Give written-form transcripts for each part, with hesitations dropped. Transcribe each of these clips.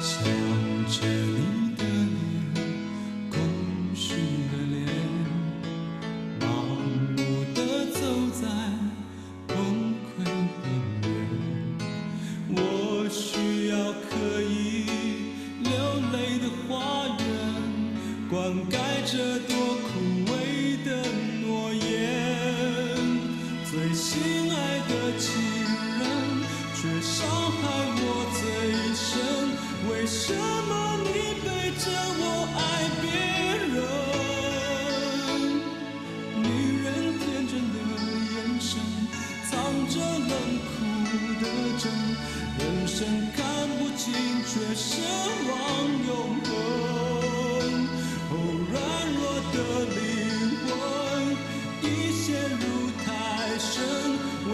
想着你的脸，空虚的脸，盲目地走在崩溃边缘。我需要可以流泪的花园，灌溉这朵枯萎的诺言。最心爱的情人，却伤害我最深。为什么你背着我爱别人？女人天真的眼神，藏着冷酷的真。人生看不清，却奢望永恒。哦，软弱的灵魂已陷入太深。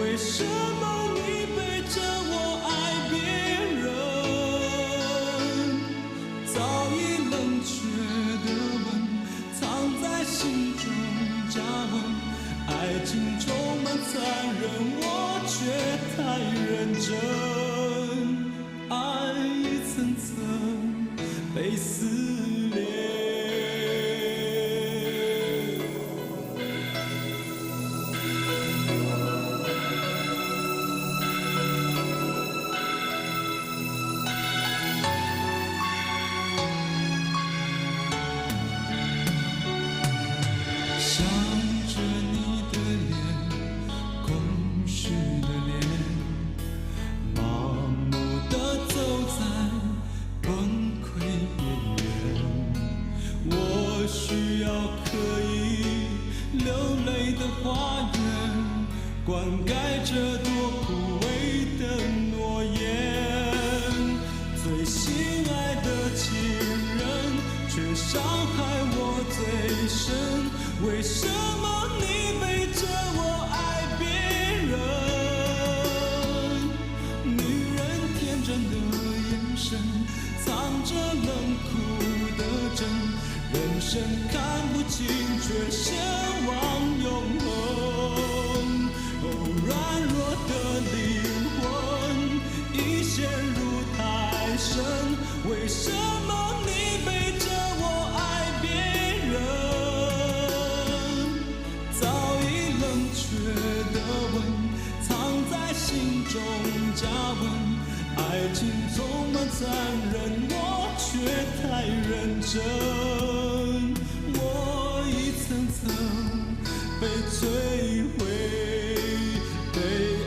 为什么你背着我爱别人？早已冷却的吻，藏在心中加温。爱情充满残忍，我却太认真。爱一层层被撕裂。想着你的脸，空虚的脸，盲目地走在崩溃边缘。我需要可以流泪的花园，灌溉这朵枯萎的诺言。最心爱的情人，却伤害我最深。为什么你背着我爱别人？女人天真的眼神，藏着冷酷的真。人生看不清，却奢望永恒。哦，软弱的灵魂已陷入太深。为什么你背着我爱别人？的吻藏在心中加温。爱情充满残忍，我却太认真。我一层层被摧毁，被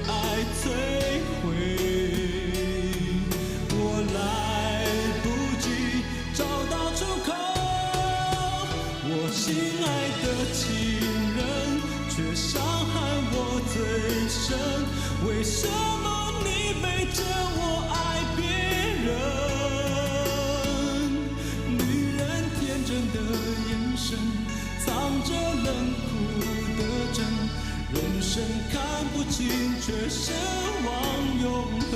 爱摧毁。我来不及找到出口。我心爱的情人，却伤害我最深。为什么你背着我爱别人？女人天真的眼神，藏着冷酷的真。人生看不清，却奢望永恒。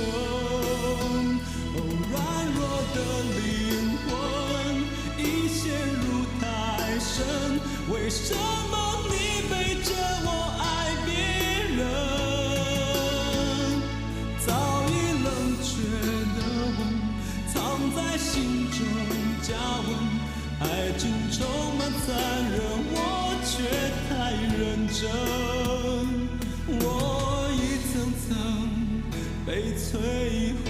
哦，软弱的灵魂已陷入太深。为什么你背着我爱别人？早已冷却的吻，藏在心中加温。爱情充满残忍，我却太认真。我一层层被摧毁。